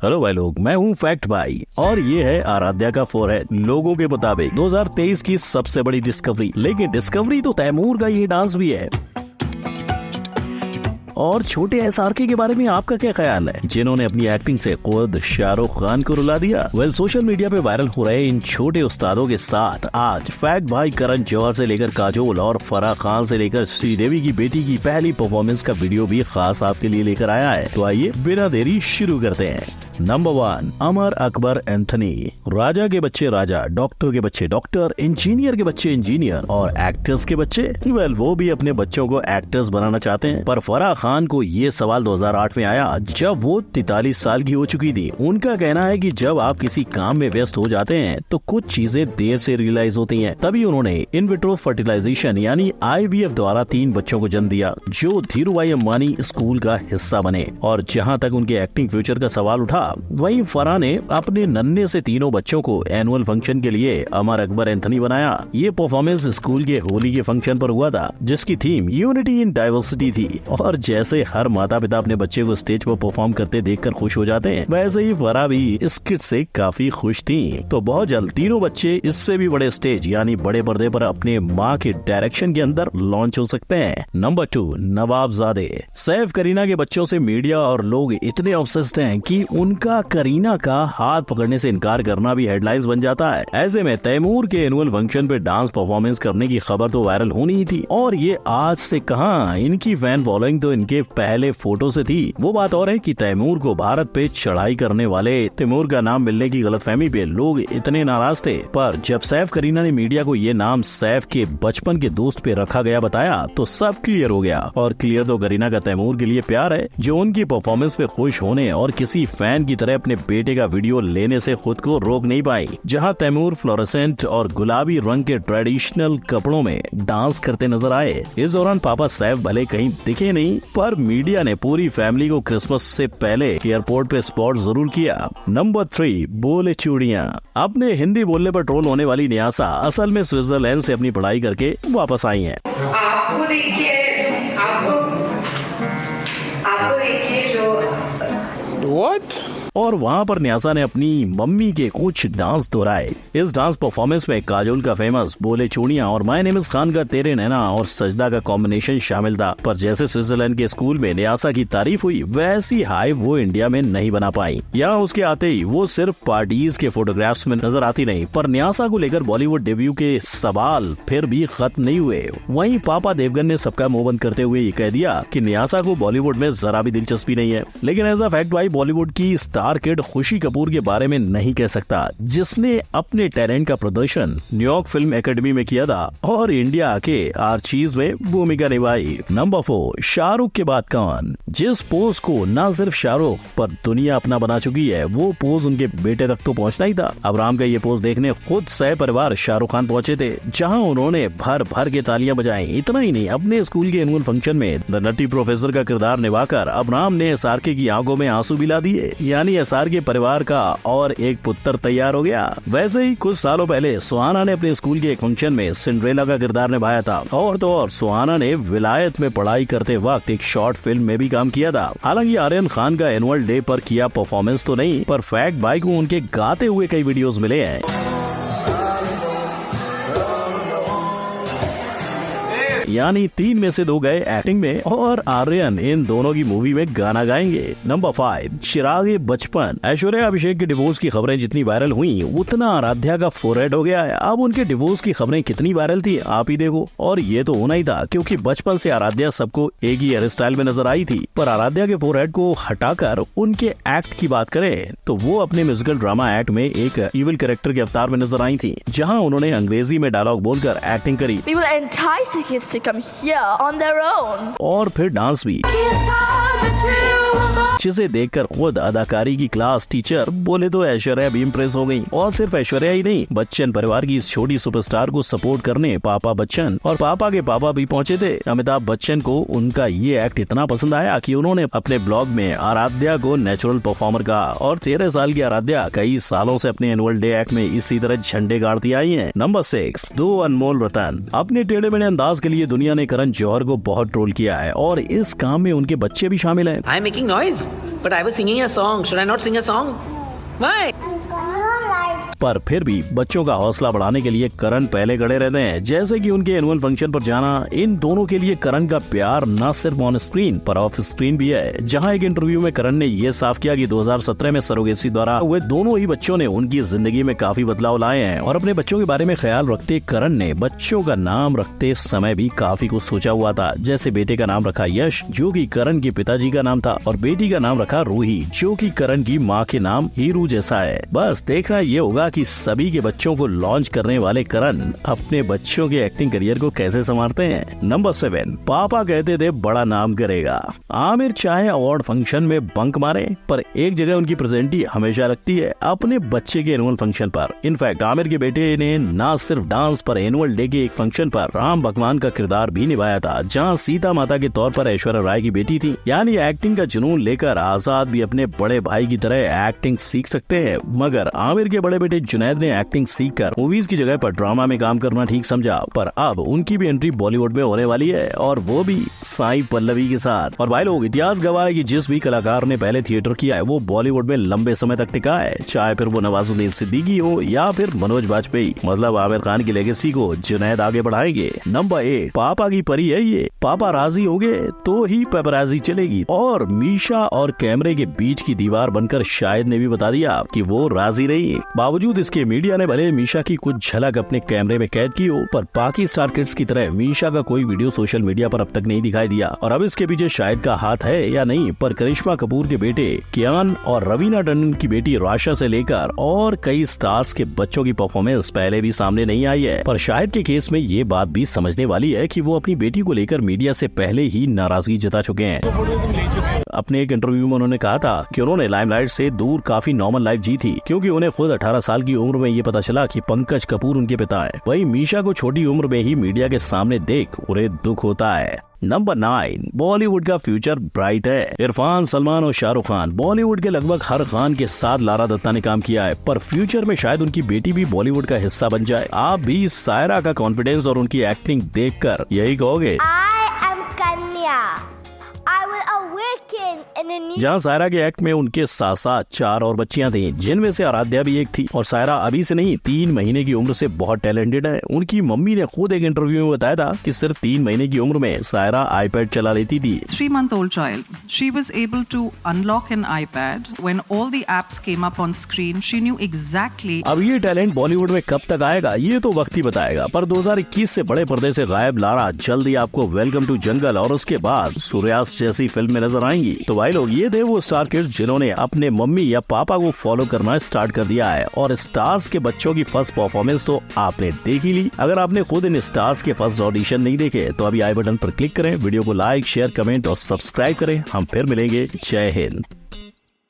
Hello भाई लोग, मैं हूँ फैक्ट भाई और ये है आराध्या का फोरहेड। लोगों के मुताबिक 2023 की सबसे बड़ी डिस्कवरी, लेकिन डिस्कवरी तो तैमूर का ये डांस भी है। और छोटे एसआरके के बारे में आपका क्या ख्याल है, जिन्होंने अपनी एक्टिंग से खुद शाहरुख खान को रुला दिया? सोशल मीडिया पे वायरल हो रहे इन छोटे उस्तादों के साथ आज फैक्ट भाई करण जौहर से लेकर काजोल और फराह खान से लेकर श्रीदेवी की बेटी की पहली परफॉर्मेंस का वीडियो भी खास आपके लिए लेकर आया है। तो आइए बिना देरी शुरू करते हैं। Number 1, Amar Akbar Anthony. राजा के बच्चे राजा, डॉक्टर के बच्चे डॉक्टर, इंजीनियर के बच्चे इंजीनियर और एक्टर्स के बच्चे वो भी अपने बच्चों को एक्टर्स बनाना चाहते हैं। पर फराह खान को ये सवाल 2008 में आया जब वो 43 साल की हो चुकी थी। उनका कहना है कि जब आप किसी काम में व्यस्त हो जाते हैं तो कुछ चीजें देर से रियलाइज होती हैं। तभी उन्होंने इन विट्रो फर्टिलाइजेशन यानी IVF द्वारा 3 बच्चों को जन्म दिया, जो धीरूभाई अंबानी स्कूल का हिस्सा बने। और जहाँ तक उनके एक्टिंग फ्यूचर का सवाल उठा, वहीं फराह ने अपने नन्हे से तीनों बच्चों को एनुअल फंक्शन के लिए अमर अकबर एंथनी बनाया। ये परफॉर्मेंस स्कूल के होली के फंक्शन पर हुआ था, जिसकी थीम यूनिटी इन डाइवर्सिटी थी। और जैसे हर माता पिता अपने बच्चे को स्टेज पर परफॉर्म करते देखकर खुश हो जाते हैं, वैसे ही फराह भी इस किट से काफी खुश थी। तो बहुत जल्द तीनों बच्चे इससे भी बड़े स्टेज यानी बड़े पर्दे पर अपने माँ के डायरेक्शन के अंदर लॉन्च हो सकते हैं। नंबर 2, नवाबजादे। सैफ करीना के बच्चों से मीडिया और लोग इतने ऑब्सेस्ड हैं कि उनका करीना का हाथ पकड़ने से इनकार करना भी हेडलाइंस बन जाता है। ऐसे में तैमूर के एनुअल फंक्शन पे डांस परफॉर्मेंस करने की खबर तो वायरल होनी ही थी। और ये आज से कहां, इनकी फैन फॉलोइंग तो इनके पहले फोटो से थी। वो बात और है कि तैमूर को भारत पे चढ़ाई करने वाले तैमूर का नाम मिलने की गलतफहमी पे लोग इतने नाराज थे। पर जब सैफ करीना ने मीडिया को ये नाम सैफ के बचपन के दोस्त पे रखा गया बताया, तो सब क्लियर हो गया। और क्लियर तो करीना का तैमूर के लिए प्यार है, जो उनकी परफॉर्मेंस पे खुश होने और किसी फैन की तरह अपने बेटे का वीडियो लेने से खुद को रोक नहीं पाई। जहां तैमूर फ्लोरेसेंट और गुलाबी रंग के ट्रेडिशनल कपड़ों में डांस करते नजर आए। इस दौरान पापा सैफ भले कहीं दिखे नहीं, पर मीडिया ने पूरी फैमिली को क्रिसमस से पहले एयरपोर्ट पे स्पॉट जरूर किया। नंबर 3, बोले चूड़ियां। अपने हिंदी बोलने पर ट्रोल होने वाली न्यासा असल में स्विट्जरलैंड से अपनी पढ़ाई करके वापस आई हैं। आपको देखिए जो What? और वहाँ पर न्यासा ने अपनी मम्मी के कुछ डांस दोहराए। इस डांस परफॉर्मेंस में काजोल का फेमस बोले चूड़ियां और माय नेम इज खान का तेरे नैना और सजदा का कॉम्बिनेशन शामिल था। पर जैसे स्विट्जरलैंड के स्कूल में न्यासा की तारीफ हुई, वैसी हाइप वो इंडिया में नहीं बना पाई। यहाँ उसके आते ही वो सिर्फ पार्टीज के फोटोग्राफ्स में नजर आती नहीं। पर न्यासा को लेकर बॉलीवुड डेब्यू के सवाल फिर भी खत्म नहीं हुए। वहीं पापा देवगन ने सबका मुंह बंद करते हुए ये कह दिया कि न्यासा को बॉलीवुड में जरा भी दिलचस्पी नहीं है। लेकिन एज अ फैक्ट भाई, बॉलीवुड की स्टार किड खुशी कपूर के बारे में नहीं कह सकता, जिसने अपने टैलेंट का प्रदर्शन न्यूयॉर्क फिल्म एकेडमी में किया था और इंडिया के आर्चीज में भूमिका निभाई। नंबर 4, शाहरुख के बाद कौन। जिस पोज को न सिर्फ शाहरुख पर दुनिया अपना बना चुकी है, वो पोज उनके बेटे तक तो पहुंचना ही था। अब्राहम का ये पोज देखने खुद सह परिवार शाहरुख खान पहुंचे थे, जहां उन्होंने भर भर के तालियां बजाई। इतना ही नहीं, अपने स्कूल के एनुअल फंक्शन में द नटी प्रोफेसर का किरदार निभाकर अब्राहम ने एसआरके की आंखों में आंसू भी ला दिए। यानी एसआरके के परिवार का और एक पुत्र तैयार हो गया। वैसे ही कुछ सालों पहले सुहाना ने अपने स्कूल के एक फंक्शन में सिंड्रेला का किरदार निभाया था। और तो और सुहाना ने विलायत में पढ़ाई करते वक्त एक शॉर्ट फिल्म में भी काम किया था। हालांकि आर्यन खान का एनुअल डे पर किया परफॉर्मेंस तो नहीं, पर फैक्ट भाई को उनके गाते हुए कई वीडियोस मिले हैं। यानी 3 में से 2 गए एक्टिंग में और आर्यन इन दोनों की मूवी में गाना गाएंगे। नंबर 5, चिराग बचपन। ऐश्वर्या अभिषेक के डिवोर्स की खबरें जितनी वायरल हुई, उतना आराध्या का फोरहेड हो गया है। अब उनके डिवोर्स की खबरें कितनी वायरल थी आप ही देखो। और ये तो होना ही था, क्योंकि बचपन से आराध्या सबको एक ही हेयर स्टाइल में नजर आई थी। पर आराध्या के फोरहेड को हटाकर उनके एक्ट की बात करें तो वो अपने म्यूजिकल ड्रामा एक्ट में एक इविल कैरेक्टर के अवतार में नजर आई थी, जहाँ उन्होंने अंग्रेजी में डायलॉग बोलकर एक्टिंग करी। We will entice the kids to come here on their own. और फिर डांस भी, जिसे देखकर खुद अदाकारी की क्लास टीचर बोले तो ऐश्वर्या भी इम्प्रेस हो गई। और सिर्फ ऐश्वर्या ही नहीं, बच्चन परिवार की इस छोटी सुपरस्टार को सपोर्ट करने पापा बच्चन और पापा के पापा भी पहुंचे थे। अमिताभ बच्चन को उनका ये एक्ट इतना पसंद आया कि उन्होंने अपने ब्लॉग में आराध्या को नेचुरल परफॉर्मर कहा। और 13 साल की आराध्या कई सालों से अपने एनुअल डे एक्ट में इसी तरह झंडे गाड़ती आई है। नंबर 6, 2 अनमोल रतन। अपने टेढ़े मेढ़े अंदाज के लिए दुनिया ने करण जौहर को बहुत ट्रोल किया है और इस काम में उनके बच्चे भी शामिल हैं। I am making noise. But I was singing a song. Should I not sing a song? Why? पर फिर भी बच्चों का हौसला बढ़ाने के लिए करण पहले खड़े रहते हैं। जैसे कि उनके एनुअल फंक्शन पर जाना इन दोनों के लिए करण का प्यार न सिर्फ ऑन स्क्रीन पर ऑफ स्क्रीन भी है। जहां एक इंटरव्यू में करण ने ये साफ किया कि 2017 में सरोगेसी द्वारा हुए दोनों ही बच्चों ने उनकी जिंदगी में काफी बदलाव लाए हैं और अपने बच्चों के बारे में ख्याल रखते करण ने बच्चों का नाम रखते समय भी काफी कुछ सोचा हुआ था। जैसे बेटे का नाम रखा यश जो कि करण के पिताजी का नाम था और बेटी का नाम रखा रूही जो कि करण की माँ के नाम हीरू जैसा है। बस देखना ये होगा कि सभी के बच्चों को लॉन्च करने वाले करण अपने बच्चों के एक्टिंग करियर को कैसे संवारते हैं। नंबर 7, पापा कहते थे बड़ा नाम करेगा। आमिर चाहे अवार्ड फंक्शन में बंक मारे पर एक जगह उनकी प्रेजेंटी हमेशा लगती है अपने बच्चे के एनुअल फंक्शन पर। इनफैक्ट आमिर के बेटे ने न सिर्फ डांस पर एनुअल डे के एक फंक्शन पर राम भगवान का किरदार भी निभाया था जहाँ सीता माता के तौर पर ऐश्वर्या राय की बेटी थी। यानी एक्टिंग का जुनून लेकर आजाद भी अपने बड़े भाई की तरह एक्टिंग सीख सकते हैं, मगर आमिर के बड़े बेटे जुनैद ने एक्टिंग सीखकर मूवीज की जगह पर ड्रामा में काम करना ठीक समझा। पर अब उनकी भी एंट्री बॉलीवुड में होने वाली है और वो भी साई पल्लवी के साथ। और भाई लोग इतिहास गवाह है कि जिस भी कलाकार ने पहले थिएटर किया है वो बॉलीवुड में लंबे समय तक टिका है, चाहे फिर वो नवाजुद्दीन सिद्दीकी हो या फिर मनोज बाजपेयी। मतलब आमिर खान की लेगेसी को जुनैद आगे बढ़ाएंगे। नंबर 8, पापा की परी है ये। पापा राजी होंगे तो ही पेपराजी चलेगी और मीशा और कैमरे के बीच की दीवार बनकर शाहिद ने भी बता दिया कि वो राजी नहीं। बावजूद इसके मीडिया ने भले मीशा की कुछ झलक अपने कैमरे में कैद की हो पर बाकी स्टार किड्स की तरह मीशा का कोई वीडियो सोशल मीडिया पर अब तक नहीं दिखाई दिया। और अब इसके पीछे शाहिद का हाथ है या नहीं, पर करिश्मा कपूर के बेटे कियान और रवीना टंडन की बेटी राशा से लेकर और कई स्टार्स के बच्चों की परफॉर्मेंस पहले भी सामने नहीं आई है। पर शाहिद के केस में ये बात भी समझने वाली है कि वो अपनी बेटी को लेकर मीडिया से पहले ही नाराजगी जता चुके हैं। अपने एक इंटरव्यू में उन्होंने कहा था कि उन्होंने लाइमलाइट से दूर काफी नॉर्मल लाइफ जी थी क्योंकि उन्हें खुद 18 साल की उम्र में ये पता चला कि पंकज कपूर उनके पिता है। वहीं मीशा को छोटी उम्र में ही मीडिया के सामने देख उन्हें दुख होता है। नंबर 9, बॉलीवुड का फ्यूचर ब्राइट है। इरफान, सलमान और शाहरुख खान बॉलीवुड के लगभग हर खान के साथ लारा दत्ता ने काम किया है, पर फ्यूचर में शायद उनकी बेटी भी बॉलीवुड का हिस्सा बन जाए। आप भी सायरा का कॉन्फिडेंस और उनकी एक्टिंग देखकर यही कहोगे। जहाँ सायरा के एक्ट में उनके साथ साथ 4 और बच्चियां थी जिनमें से आराध्या भी एक थी। और सायरा अभी से नहीं 3 महीने की उम्र से बहुत टैलेंटेड है। उनकी मम्मी ने खुद एक इंटरव्यू में बताया था कि सिर्फ 3 महीने की उम्र में सायरा आईपैड चला लेती थी। 3-month-old child, she was able to unlock an iPad when all the apps came up on screen. She knew exactly. अब ये टैलेंट बॉलीवुड में कब तक आएगा ये तो वक्त ही बताएगा, पर 2021 से बड़े पर्दे से गायब लारा जल्दी आपको वेलकम टू जंगल और उसके बाद सूर्यास्त जैसी फिल्म में नजर आएंगी। तो भाई लोग ये थे वो स्टार किड्स जिन्होंने अपने मम्मी या पापा को फॉलो करना स्टार्ट कर दिया है। और स्टार्स के बच्चों की फर्स्ट परफॉर्मेंस तो आपने देख ही ली। अगर आपने खुद इन स्टार्स के फर्स्ट ऑडिशन नहीं देखे तो अभी आई बटन पर क्लिक करें, वीडियो को लाइक, शेयर, कमेंट और सब्सक्राइब करें। हम फिर मिलेंगे। जय हिंद।